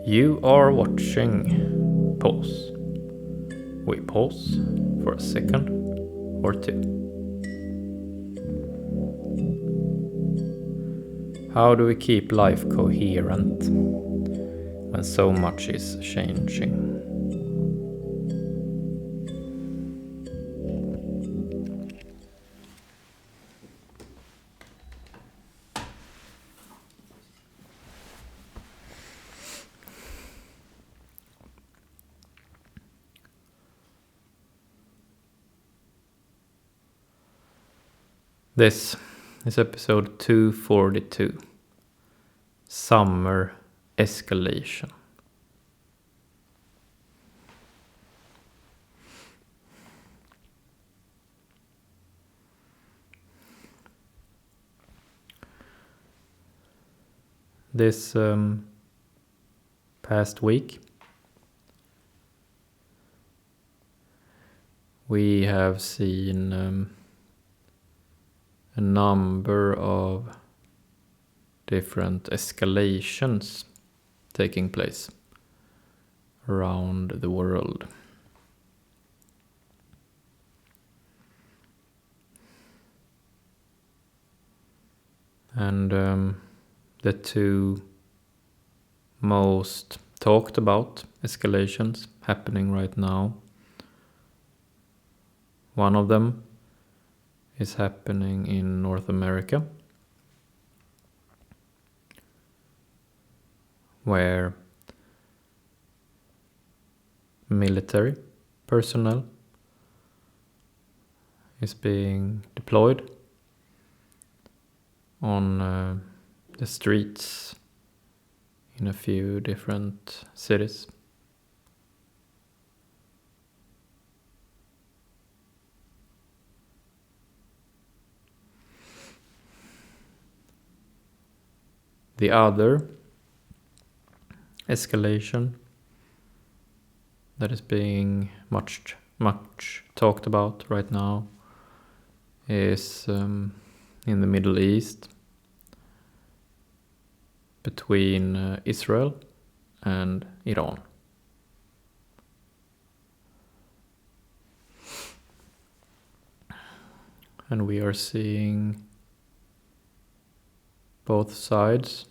You are watching Pause. We pause for a second or two. How do we keep life coherent when so much is changing? This is episode 242, Summer Escalation. This past week, we have seen a number of different escalations taking place around the world. And the two most talked about escalations happening right now, one of them is happening in North America, where military personnel is being deployed on the streets in a few different cities. The other escalation that is being much talked about right now is in the Middle East, between Israel and Iran. And we are seeing both sides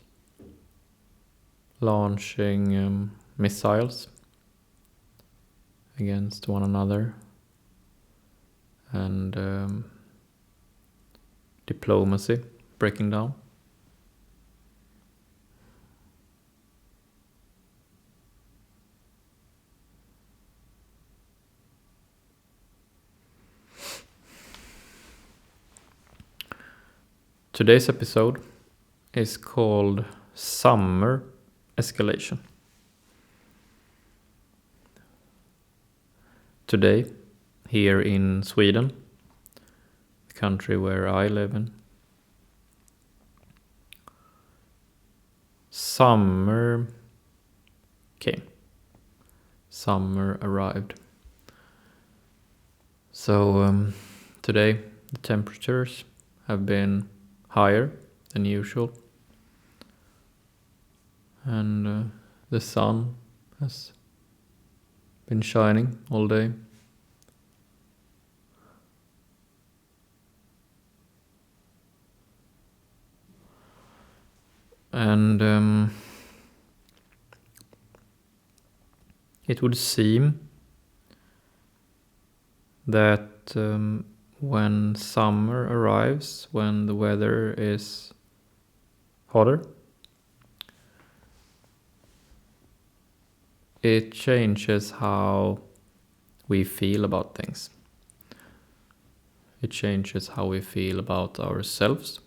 launching missiles against one another, and diplomacy breaking down. Today's episode is called Summer Escalation. Today, here in Sweden, the country where I live in, summer came. Summer arrived. So today the temperatures have been higher than usual, and the sun has been shining all day. And it would seem that when summer arrives, when the weather is hotter, it changes how we feel about things. It changes how we feel about ourselves.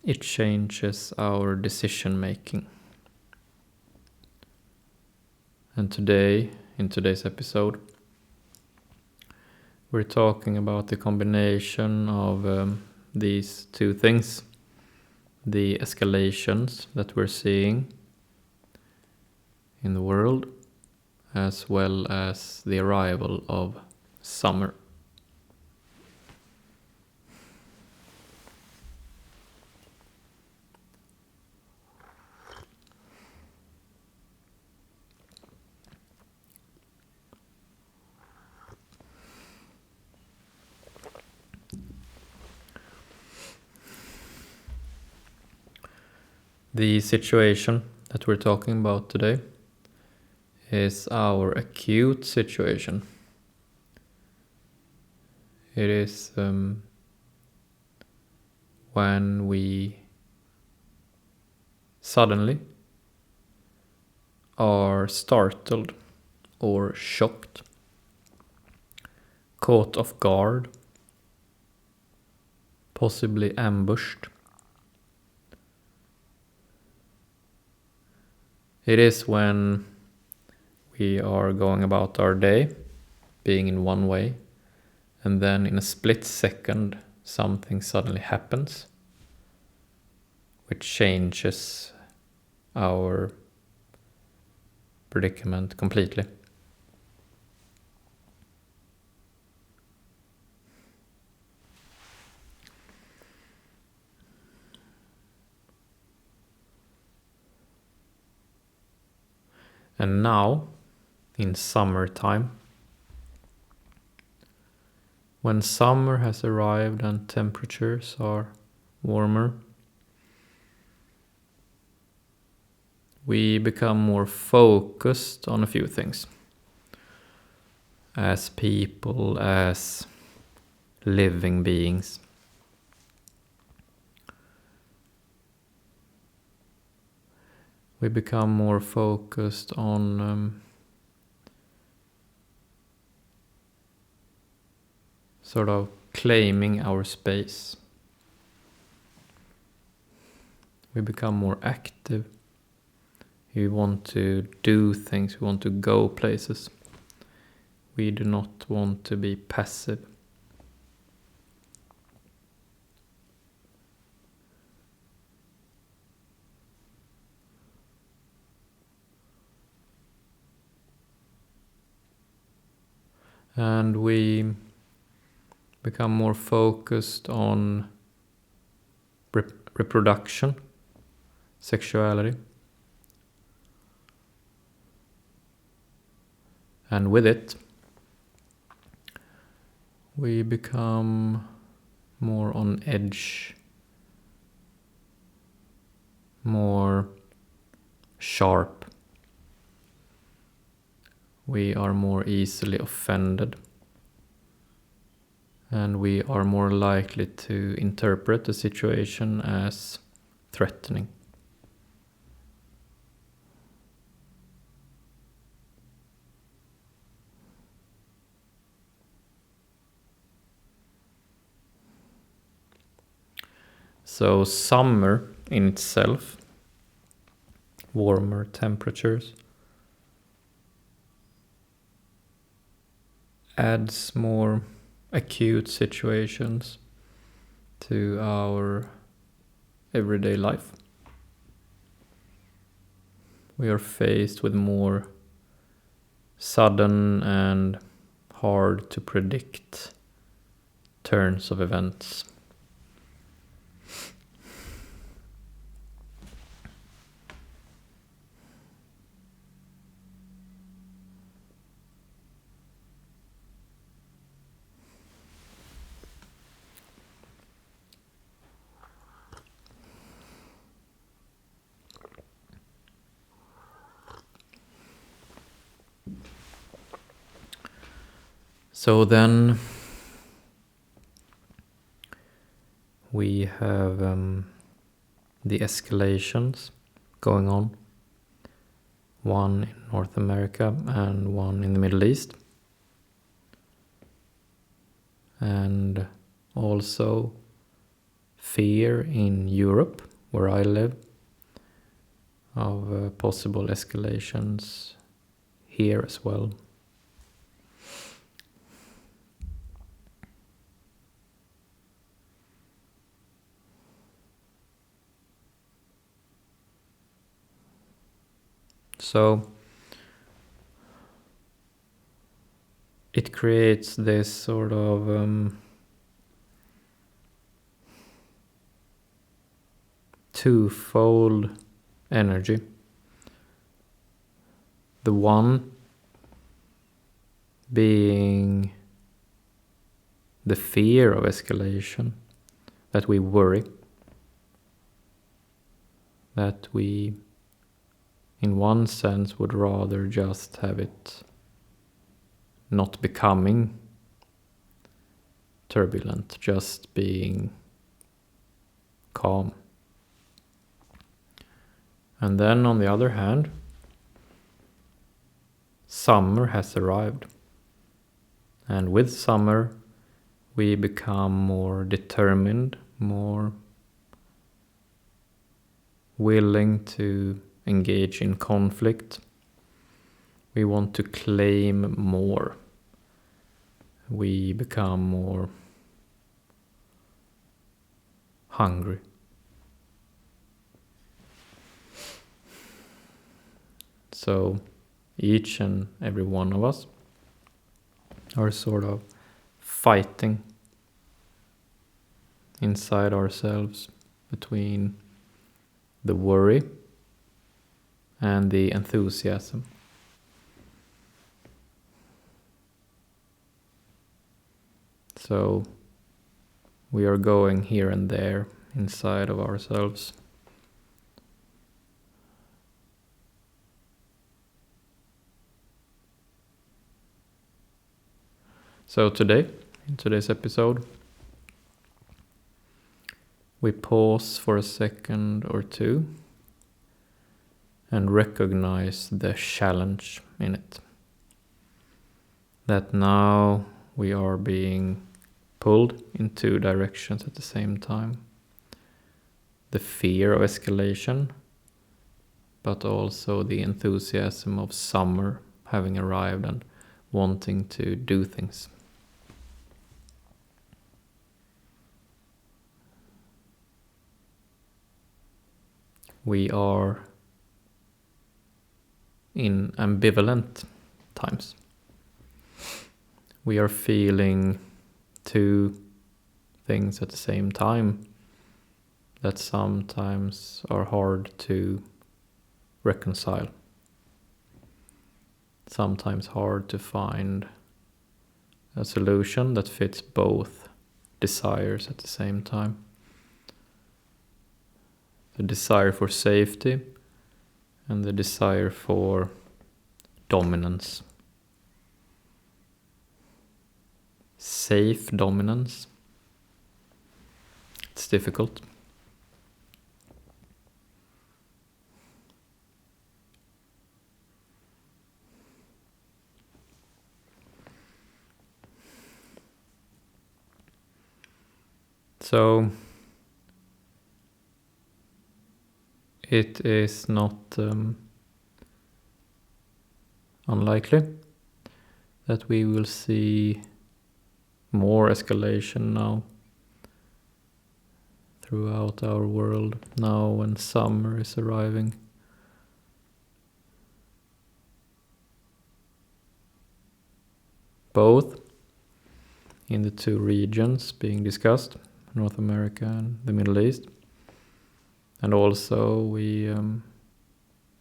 It changes our decision making. And today, in today's episode, we're talking about the combination of these two things, the escalations that we're seeing in the world, as well as the arrival of summer. The situation that we're talking about today is our acute situation. It is when we suddenly are startled or shocked, caught off guard, possibly ambushed. It is when we are going about our day, being in one way, and then in a split second something suddenly happens, which changes our predicament completely. And now, in summertime, when summer has arrived and temperatures are warmer, we become more focused on a few things. As people, as living beings. We become more focused on sort of claiming our space. We become more active. We want to do things, we want to go places. We do not want to be passive. And we become more focused on reproduction, sexuality. And with it, we become more on edge, more sharp. We are more easily offended. And we are more likely to interpret the situation as threatening. So summer in itself, warmer temperatures, adds more acute situations to our everyday life. We are faced with more sudden and hard to predict turns of events. So then we have the escalations going on, one in North America and one in the Middle East, and also fear in Europe, where I live, of possible escalations here as well. So it creates this sort of twofold energy. The one being the fear of escalation, that we worry, that we, in one sense, would rather just have it not becoming turbulent, just being calm. And then on the other hand, summer has arrived. And with summer, we become more determined, more willing to engage in conflict. We want to claim more. We become more hungry. So each and every one of us are sort of fighting inside ourselves between the worry and the enthusiasm. So we are going here and there inside of ourselves. So today, in today's episode, we pause for a second or two and recognize the challenge in it. That now we are being pulled in two directions at the same time. The fear of escalation, but also the enthusiasm of summer having arrived and wanting to do things. We are in ambivalent times. We are feeling two things at the same time that sometimes are hard to reconcile. Sometimes hard to find a solution that fits both desires at the same time. The desire for safety and the desire for dominance. Safe dominance. It's difficult. So it is not unlikely that we will see more escalation now throughout our world now when summer is arriving. Both in the two regions being discussed, North America and the Middle East. And also we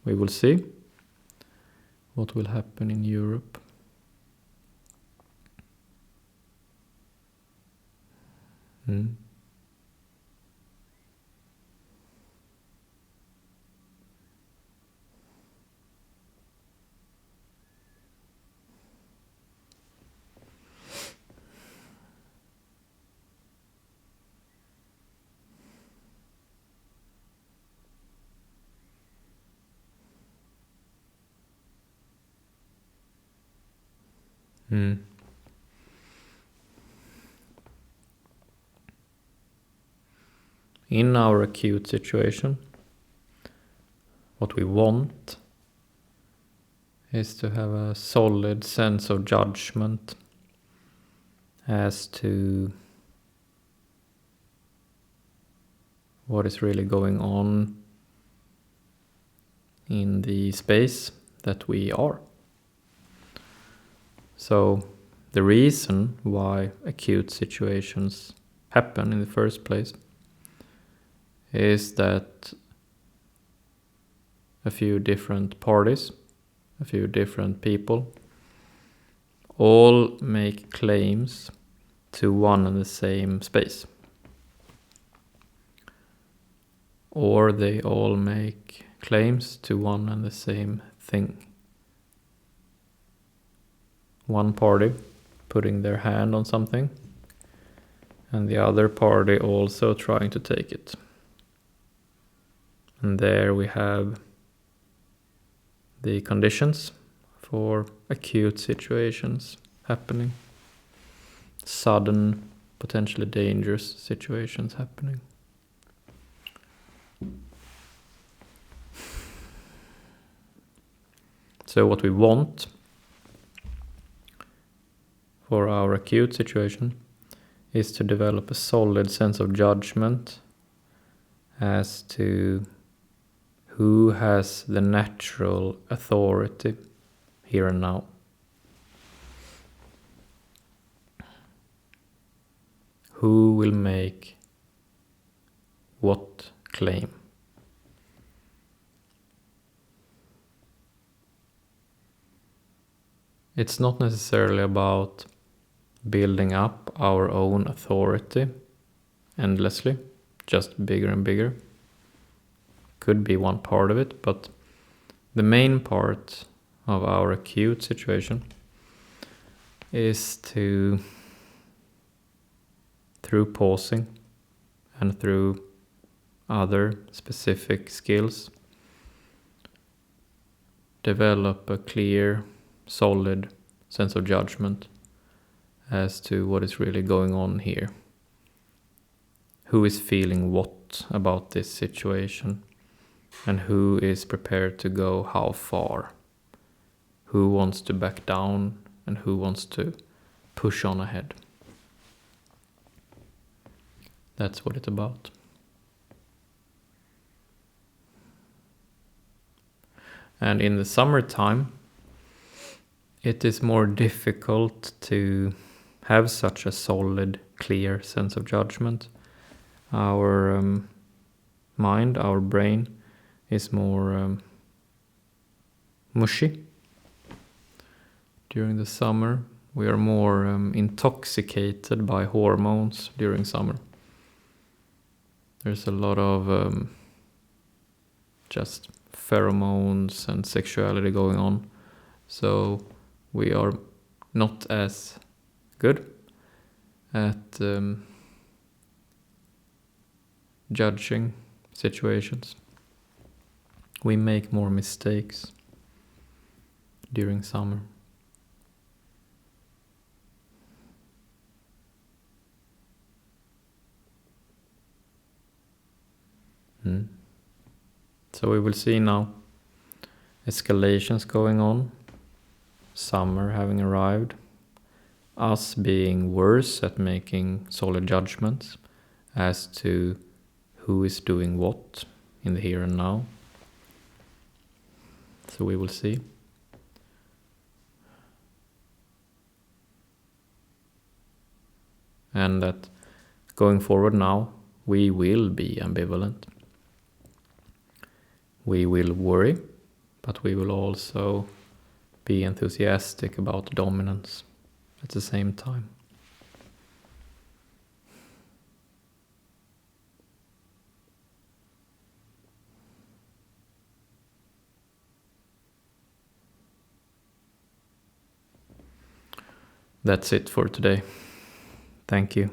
will see what will happen in Europe. Mm. Mm. In our acute situation, what we want is to have a solid sense of judgment as to what is really going on in the space that we are. So the reason why acute situations happen in the first place is that a few different parties, a few different people, all make claims to one and the same space. or they all make claims to one and the same thing. One party putting their hand on something, and the other party also trying to take it. And there we have the conditions for acute situations happening. Sudden, potentially dangerous situations happening. So what we want for our acute situation is to develop a solid sense of judgment as to who has the natural authority here and now. Who will make what claim? It's not necessarily about building up our own authority endlessly, just bigger and bigger. Could be one part of it, but the main part of our acute situation is to, through pausing and through other specific skills, develop a clear, solid sense of judgment as to what is really going on here. Who is feeling what about this situation, and who is prepared to go how far? Who wants to back down and who wants to push on ahead? That's what it's about. And in the summertime, it is more difficult to have such a solid, clear sense of judgment. Our mind, our brain, is more mushy. During the summer, we are more intoxicated by hormones during summer. There's a lot of just pheromones and sexuality going on. So we are not as good at judging situations. We make more mistakes during summer. So we will see now escalations going on, summer having arrived, us being worse at making solid judgments as to who is doing what in the here and now. So we will see. And that going forward now, we will be ambivalent. We will worry, but we will also be enthusiastic about dominance at the same time. That's it for today. Thank you.